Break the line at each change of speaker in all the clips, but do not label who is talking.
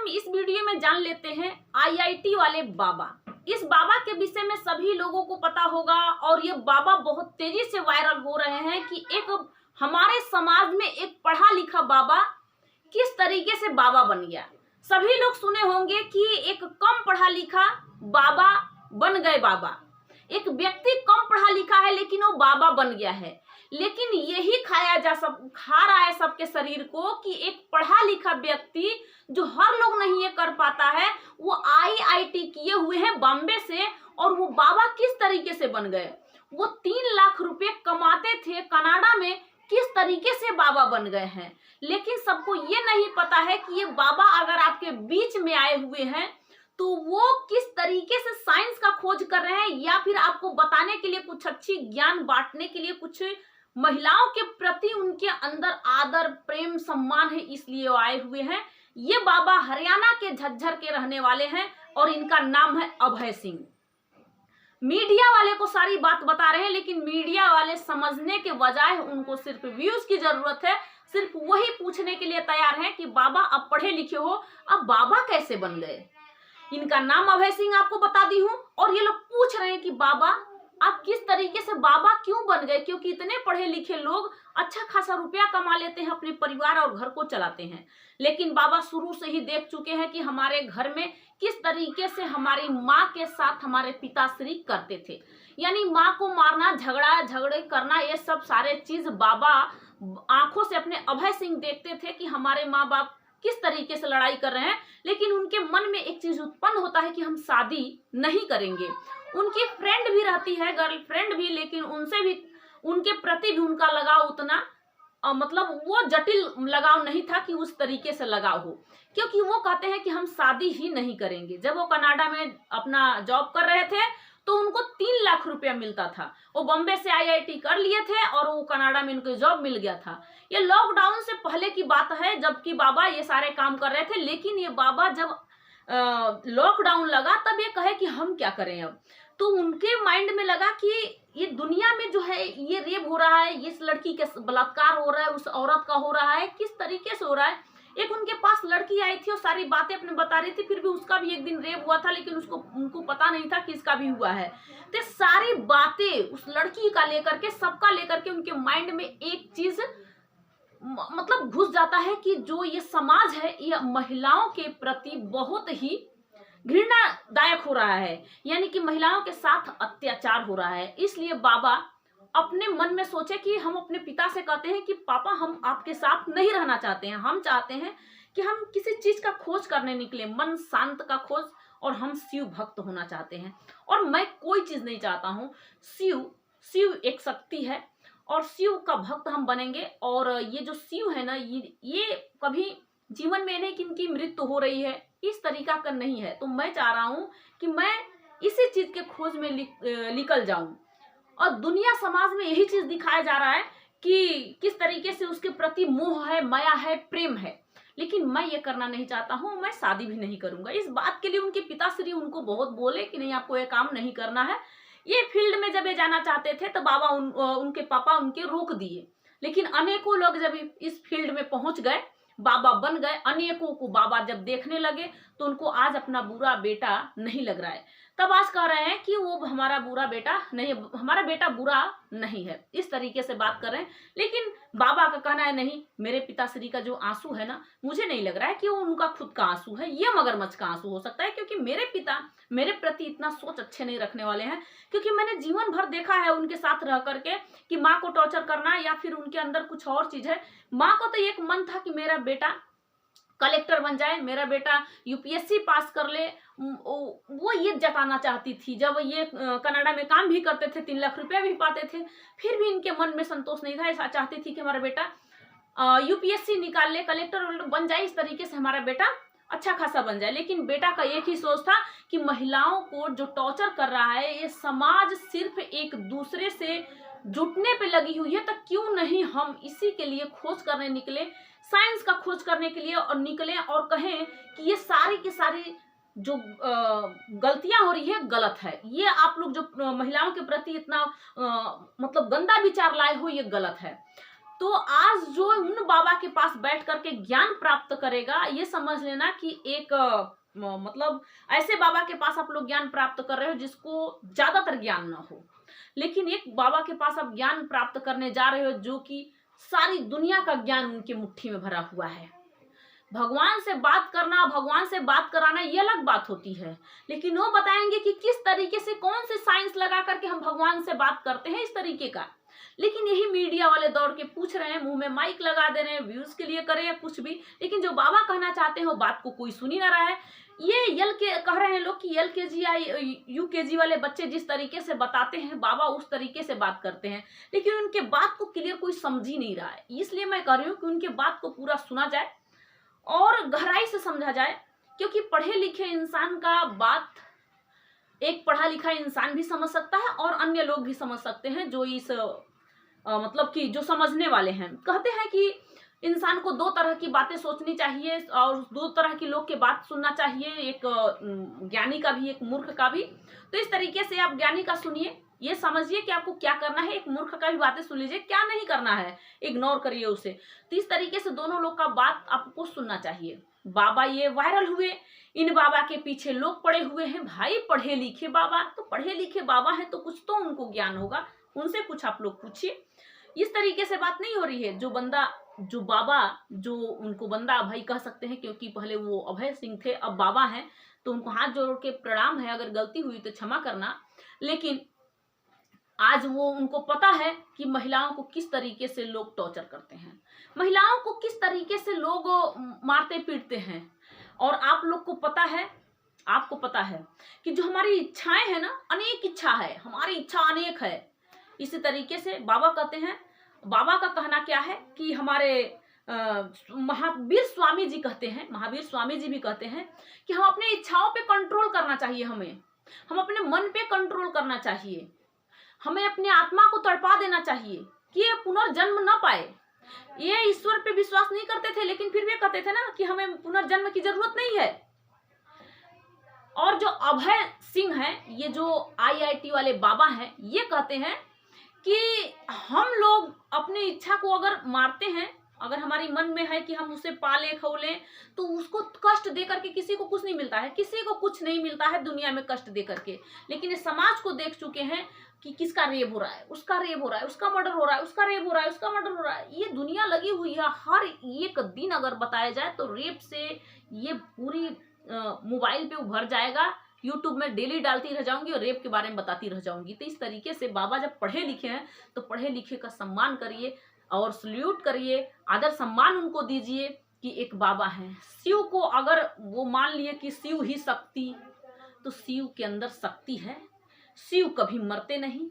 इस वीडियो में जान लेते हैं आईआईटी वाले बाबा। इस बाबा के विषय में सभी लोगों को पता होगा और ये बाबा बहुत तेजी से वायरल हो रहे हैं कि एक हमारे समाज में एक पढ़ा लिखा बाबा किस तरीके से बाबा बन गया। सभी लोग सुने होंगे कि एक कम पढ़ा लिखा बाबा बन गए बाबा। एक व्यक्ति कम पढ़ा लिखा है लेकिन वो बाबा बन गया है। लेकिन यही खा रहा है सबके शरीर को कि एक पढ़ा लिखा व्यक्ति जो हर लोग नहीं ये कर पाता है, वो आईआईटी किए हुए हैं बॉम्बे से, और वो बाबा किस तरीके से बन गए। वो 3 लाख रुपए कमाते थे कनाडा में, किस तरीके से बाबा बन गए हैं। लेकिन सबको ये नहीं पता है कि ये बाबा अगर आपके बीच में आए हुए हैं तो वो किस तरीके से साइंस का खोज कर रहे हैं, या फिर आपको बताने के लिए कुछ अच्छी ज्ञान बांटने के लिए, कुछ महिलाओं के प्रति उनके अंदर आदर प्रेम सम्मान है, इसलिए वो आए हुए हैं। ये बाबा हरियाणा के झज्जर के रहने वाले हैं और इनका नाम है अभय सिंह। मीडिया वाले को सारी बात बता रहे हैं, लेकिन मीडिया वाले समझने के बजाय उनको सिर्फ व्यूज की जरूरत है। सिर्फ वही पूछने के लिए तैयार हैं कि बाबा अब पढ़े लिखे हो, अब बाबा कैसे बन गए। इनका नाम अभय सिंह आपको बता दी हूं, और ये लोग पूछ रहे हैं कि बाबा आप किस तरीके से बाबा क्यों बन गए, क्योंकि इतने पढ़े लिखे लोग अच्छा खासा रुपया कमा लेते हैं, अपने परिवार और घर को चलाते हैं। लेकिन बाबा शुरू से ही देख चुके हैं कि हमारे घर में किस तरीके से हमारी माँ के साथ हमारे पिताश्री करते थे, यानी माँ को मारना, झगड़े करना, ये सब सारे चीज बाबा आंखों से अपने अभय सिंह देखते थे कि हमारे माँ बाप किस तरीके से लड़ाई कर रहे हैं। लेकिन उनके मन में एक चीज उत्पन्न होता है कि हम शादी नहीं करेंगे। उनकी फ्रेंड भी रहती है, गर्लफ्रेंड भी, लेकिन उनसे भी, उनके प्रति भी उनका लगाव उतना मतलब वो जटिल लगाव नहीं था कि उस तरीके से लगाव हो, क्योंकि वो कहते हैं कि हम शादी ही नहीं करेंगे। जब वो कनाडा में अपना जॉब कर रहे थे तो उनको 3 लाख रुपया मिलता था। वो बॉम्बे से आईआईटी कर लिए थे और वो कनाडा में उनको जॉब मिल गया था। ये लॉकडाउन से पहले की बात है, जबकि बाबा ये सारे काम कर रहे थे। लेकिन ये बाबा जब लॉकडाउन लगा तब ये कहे कि हम क्या करें अब। तो उनके माइंड में लगा कि ये दुनिया में जो है ये रेप हो रहा है, इस लड़की के बलात्कार हो रहा है, उस औरत का हो रहा है, किस तरीके से हो रहा है। एक उनके पास लड़की आई थी और सारी बातें अपने बता रही थी, फिर भी उसका भी एक दिन रेप हुआ था, लेकिन उनको पता नहीं था कि इसका भी हुआ है। तो सारी बातें उस लड़की का लेकर के, सबका लेकर के उनके माइंड में एक चीज मतलब घुस जाता है कि जो ये समाज है ये महिलाओं के प्रति बहुत ही घृणादायक हो रहा है, यानी कि महिलाओं के साथ अत्याचार हो रहा है। इसलिए बाबा अपने मन में सोचे कि हम अपने पिता से कहते हैं कि पापा हम आपके साथ नहीं रहना चाहते हैं, हम चाहते हैं कि हम किसी चीज का खोज करने निकले, मन शांत का खोज, और हम शिव भक्त होना चाहते हैं। और मैं कोई चीज नहीं चाहता हूँ, शिव एक शक्ति है और शिव का भक्त हम बनेंगे। और ये जो शिव है ना, ये कभी जीवन में नहीं कि इनकी मृत्यु हो रही है, इस तरीका का नहीं है। तो मैं चाह रहा हूँ कि मैं इसी चीज के खोज में निकल जाऊं। और दुनिया समाज में यही चीज दिखाया जा रहा है कि किस तरीके से उसके प्रति मोह है, माया है, प्रेम है। लेकिन मैं ये करना नहीं चाहता हूँ, मैं शादी भी नहीं करूंगा। इस बात के लिए उनके पिताश्री उनको बहुत बोले कि नहीं, आपको ये काम नहीं करना है। ये फील्ड में जब ये जाना चाहते थे तो बाबा उनके पापा उनके रोक दिए। लेकिन अनेकों लोग जब इस फील्ड में पहुंच गए, बाबा बन गए, अनेकों को बाबा जब देखने लगे तो उनको आज अपना बुरा बेटा नहीं लग रहा है। तब आज कह रहे हैं कि वो हमारा बुरा बेटा नहीं, हमारा बेटा बुरा नहीं है, इस तरीके से बात कर रहे हैं। लेकिन बाबा का कहना है नहीं, मेरे पिताश्री का जो आंसू है ना, मुझे नहीं लग रहा है कि वो उनका खुद का आंसू है, ये मगरमच्छ का आंसू हो सकता है, क्योंकि मेरे पिता मेरे प्रति इतना सोच अच्छे नहीं रखने वाले हैं। क्योंकि मैंने जीवन भर देखा है उनके साथ रह करके कि माँ को टॉर्चर करना या फिर उनके अंदर कुछ और चीज है। माँ को तो एक मन था कि मेरा बेटा कलेक्टर बन जाए, मेरा बेटा यूपीएससी पास कर ले, वो ये जताना चाहती थी। जब ये कनाडा में काम भी करते थे, 3 लाख रुपया भी पाते थे, फिर भी इनके मन में संतोष नहीं था। ऐसा चाहती थी कि हमारा बेटा यूपीएससी निकाल ले, कलेक्टर बन जाए, इस तरीके से हमारा बेटा अच्छा खासा बन जाए। लेकिन बेटा का एक ही सोच था कि महिलाओं को जो टॉर्चर कर रहा है ये समाज सिर्फ एक दूसरे से जुटने पे लगी हुई है, तो क्यों नहीं हम इसी के लिए खोज करने निकले, साइंस का खोज करने के लिए और निकले और कहें कि ये सारी की सारी जो गलतियां हो रही है गलत है। ये आप लोग जो महिलाओं के प्रति इतना मतलब गंदा विचार लाए हो, ये गलत है। तो आज जो उन बाबा के पास बैठ करके ज्ञान प्राप्त करेगा, ये समझ लेना कि एक मतलब ऐसे बाबा के पास आप लोग ज्ञान प्राप्त कर रहे हो जिसको ज्यादातर ज्ञान ना हो, लेकिन एक बाबा के पास आप ज्ञान प्राप्त करने जा रहे हो जो कि सारी दुनिया का ज्ञान उनके मुट्ठी में भरा हुआ है। भगवान से बात करना, भगवान से बात कराना ये अलग बात होती है, लेकिन वो बताएंगे कि किस तरीके से, कौन से साइंस लगा करके हम भगवान से बात करते हैं इस तरीके का। लेकिन यही मीडिया वाले दौड़ के पूछ रहे हैं, मुंह में माइक लगा दे रहे हैं, व्यूज के लिए करें या कुछ भी, लेकिन जो बाबा कहना चाहते हैं वो बात को कोई सुन ही ना रहा है। ये कह रहे हैं लोग कि LKG या UKG वाले बच्चे जिस तरीके से बताते हैं बाबा उस तरीके से बात करते हैं, लेकिन उनके बात को क्लियर कोई समझ ही नहीं रहा है। इसलिए मैं कह रही हूँ कि उनके बात को पूरा सुना जाए और गहराई से समझा जाए, क्योंकि पढ़े लिखे इंसान का बात एक पढ़ा लिखा इंसान भी समझ सकता है और अन्य लोग भी समझ सकते हैं जो इस मतलब कि जो समझने वाले हैं। कहते हैं कि इंसान को दो तरह की बातें सोचनी चाहिए और दो तरह की लोग की बात सुनना चाहिए, एक ज्ञानी का भी, एक मूर्ख का भी। तो इस तरीके से आप ज्ञानी का सुनिए, ये समझिए कि आपको क्या करना है, एक मूर्ख का भी बातें सुन लीजिए, क्या नहीं करना है इग्नोर करिए उसे। तो इस तरीके से दोनों लोग का बात आपको सुनना चाहिए। बाबा ये वायरल हुए, इन बाबा के पीछे लोग पड़े हुए हैं। भाई पढ़े लिखे बाबा, तो पढ़े लिखे बाबा हैं तो कुछ तो उनको ज्ञान होगा, उनसे कुछ आप लोग पूछिए। इस तरीके से बात नहीं हो रही है। जो बाबा, जो उनको बंदा अभय कह सकते हैं क्योंकि पहले वो अभय सिंह थे, अब बाबा हैं, तो उनको हाथ जोड़ के प्रणाम है, अगर गलती हुई तो क्षमा करना। लेकिन आज वो उनको पता है कि महिलाओं को किस तरीके से लोग टॉर्चर करते हैं, महिलाओं को किस तरीके से लोग मारते पीटते हैं। और आप लोग को पता है, आपको पता है कि जो हमारी इच्छाएं हैं ना, अनेक इच्छा है, हमारी इच्छा अनेक है। इसी तरीके से बाबा कहते हैं, बाबा का कहना क्या है कि हमारे महावीर स्वामी जी कहते हैं, महावीर स्वामी जी भी कहते हैं कि हम अपने इच्छाओं पे कंट्रोल करना चाहिए, हम अपने मन पे कंट्रोल करना चाहिए, हमें अपने आत्मा को तड़पा देना चाहिए कि ये पुनर्जन्म न पाए। ये ईश्वर पे विश्वास नहीं करते थे, लेकिन फिर भी कहते थे ना कि हमें पुनर्जन्म की जरूरत नहीं है। और जो अभय सिंह हैं, ये जो IIT वाले बाबा हैं, ये कहते हैं कि हम लोग अपनी इच्छा को अगर मारते हैं, अगर हमारी मन में है कि हम उसे पाले खौले, तो उसको कष्ट दे करके किसी को कुछ नहीं मिलता है, किसी को कुछ नहीं मिलता है दुनिया में कष्ट दे करके। लेकिन इस समाज को देख चुके हैं कि किसका रेप हो रहा है, उसका रेप हो रहा है, उसका मर्डर हो रहा है, उसका रेप हो रहा है, उसका मर्डर हो रहा है। ये दुनिया लगी हुई है, हर एक दिन अगर बताया जाए तो रेप से ये पूरी मोबाइल पे उभर जाएगा। यूट्यूब में डेली डालती रह जाऊंगी और रेप के बारे में बताती रह जाऊंगी। तो इस तरीके से बाबा जब पढ़े लिखे हैं तो पढ़े लिखे का सम्मान करिए और सल्यूट करिए, आदर सम्मान उनको दीजिए कि एक बाबा हैं। शिव को अगर वो मान लिए कि शिव ही शक्ति, तो शिव के अंदर शक्ति है, शिव कभी मरते नहीं।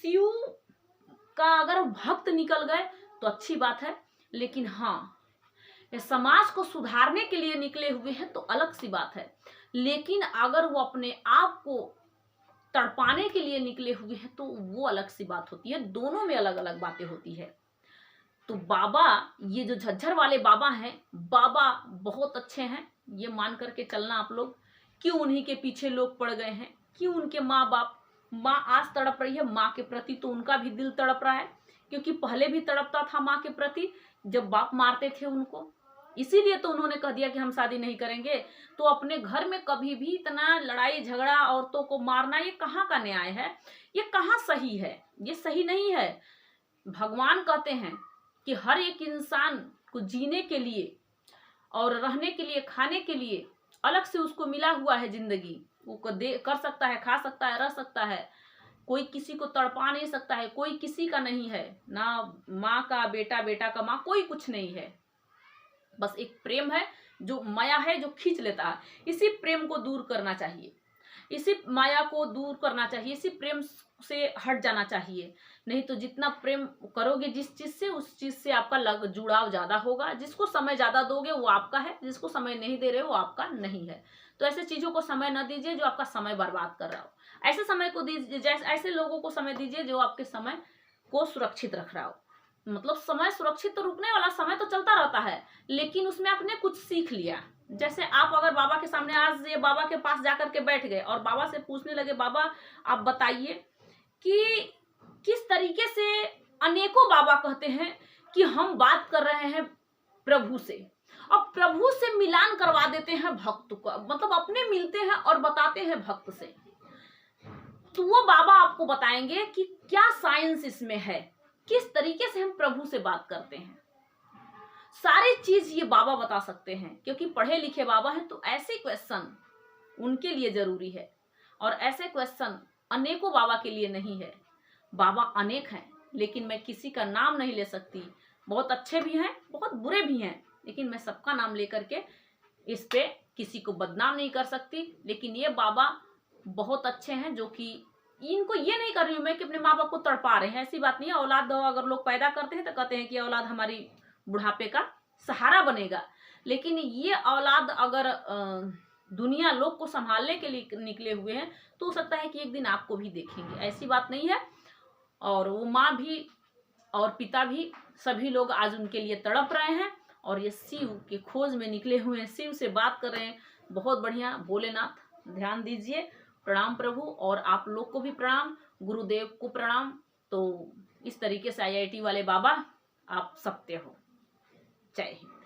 शिव का अगर भक्त निकल गए तो अच्छी बात है, लेकिन हाँ, समाज को सुधारने के लिए निकले हुए हैं तो अलग सी बात है। लेकिन अगर वो अपने आप को तड़पाने के लिए निकले हुए हैं तो वो अलग सी बात होती है। दोनों में अलग अलग बातें होती है। तो बाबा, ये जो झज्जर वाले बाबा हैं, बाबा बहुत अच्छे हैं, ये मान करके चलना आप लोग। क्यों उन्हीं के पीछे लोग पड़ गए हैं, क्यों उनके माँ बाप, माँ आज तड़प रही है माँ के प्रति, तो उनका भी दिल तड़प रहा है, क्योंकि पहले भी तड़पता था माँ के प्रति जब बाप मारते थे उनको। इसीलिए तो उन्होंने कह दिया कि हम शादी नहीं करेंगे। तो अपने घर में कभी भी इतना लड़ाई झगड़ा, औरतों को मारना, ये कहाँ का न्याय है, ये कहाँ सही है, ये सही नहीं है। भगवान कहते हैं कि हर एक इंसान को जीने के लिए और रहने के लिए, खाने के लिए अलग से उसको मिला हुआ है जिंदगी। वो कर सकता है, खा सकता है, रह सकता है, कोई किसी को तड़पा नहीं सकता है, कोई किसी का नहीं है, ना माँ का बेटा, बेटा का माँ, कोई कुछ नहीं है। बस एक प्रेम है, जो माया है, जो खींच लेता है। इसी प्रेम को दूर करना चाहिए, इसी माया को दूर करना चाहिए, इसी प्रेम से हट जाना चाहिए। नहीं तो जितना प्रेम करोगे जिस चीज से, उस चीज से आपका जुड़ाव ज्यादा होगा। जिसको समय ज्यादा दोगे वो आपका है, जिसको समय नहीं दे रहे हो वो आपका नहीं है। तो ऐसे चीजों को समय न दीजिए जो आपका समय बर्बाद कर रहा हो। ऐसे समय को दीजिए, ऐसे लोगों को समय दीजिए जो आपके समय को सुरक्षित रख रहा हो। मतलब समय सुरक्षित तो रुकने वाला, समय तो चलता रहता है, लेकिन उसमें आपने कुछ सीख लिया। जैसे आप अगर बाबा के सामने आज ये बाबा के पास जाकर के बैठ गए और बाबा से पूछने लगे, बाबा आप बताइए कि किस तरीके से, अनेकों बाबा कहते हैं कि हम बात कर रहे हैं प्रभु से, अब प्रभु से मिलान करवा देते हैं भक्त को, मतलब अपने मिलते हैं और बताते हैं भक्त से। तो वो बाबा आपको बताएंगे कि क्या साइंस इसमें है, किस तरीके से हम प्रभु से बात करते हैं, सारी चीज ये बाबा बता सकते हैं, क्योंकि पढ़े लिखे बाबा हैं। तो ऐसे क्वेश्चन उनके लिए जरूरी है, और ऐसे क्वेश्चन अनेकों बाबा के लिए नहीं है। बाबा अनेक हैं, लेकिन मैं किसी का नाम नहीं ले सकती। बहुत अच्छे भी हैं, बहुत बुरे भी हैं, लेकिन मैं सबका नाम लेकर के इस पे किसी को बदनाम नहीं कर सकती। लेकिन ये बाबा बहुत अच्छे हैं, जो कि इनको ये नहीं कर रही हूँ मैं कि अपने माँ बाप को तड़पा रहे हैं, ऐसी बात नहीं है। औलाद अगर लोग पैदा करते हैं तो कहते हैं कि औलाद हमारी बुढ़ापे का सहारा बनेगा, लेकिन ये औलाद अगर दुनिया लोग को संभालने के लिए निकले हुए हैं तो हो सकता है कि एक दिन आपको भी देखेंगे, ऐसी बात नहीं है। और वो माँ भी और पिता भी, सभी लोग आज उनके लिए तड़प रहे हैं, और ये शिव के खोज में निकले हुए हैं, शिव से बात कर रहे हैं। बहुत बढ़िया, भोलेनाथ ध्यान दीजिए। प्रणाम प्रभु, और आप लोग को भी प्रणाम, गुरुदेव को प्रणाम। तो इस तरीके से IIT वाले बाबा आप सत्य हो। जय हिंद।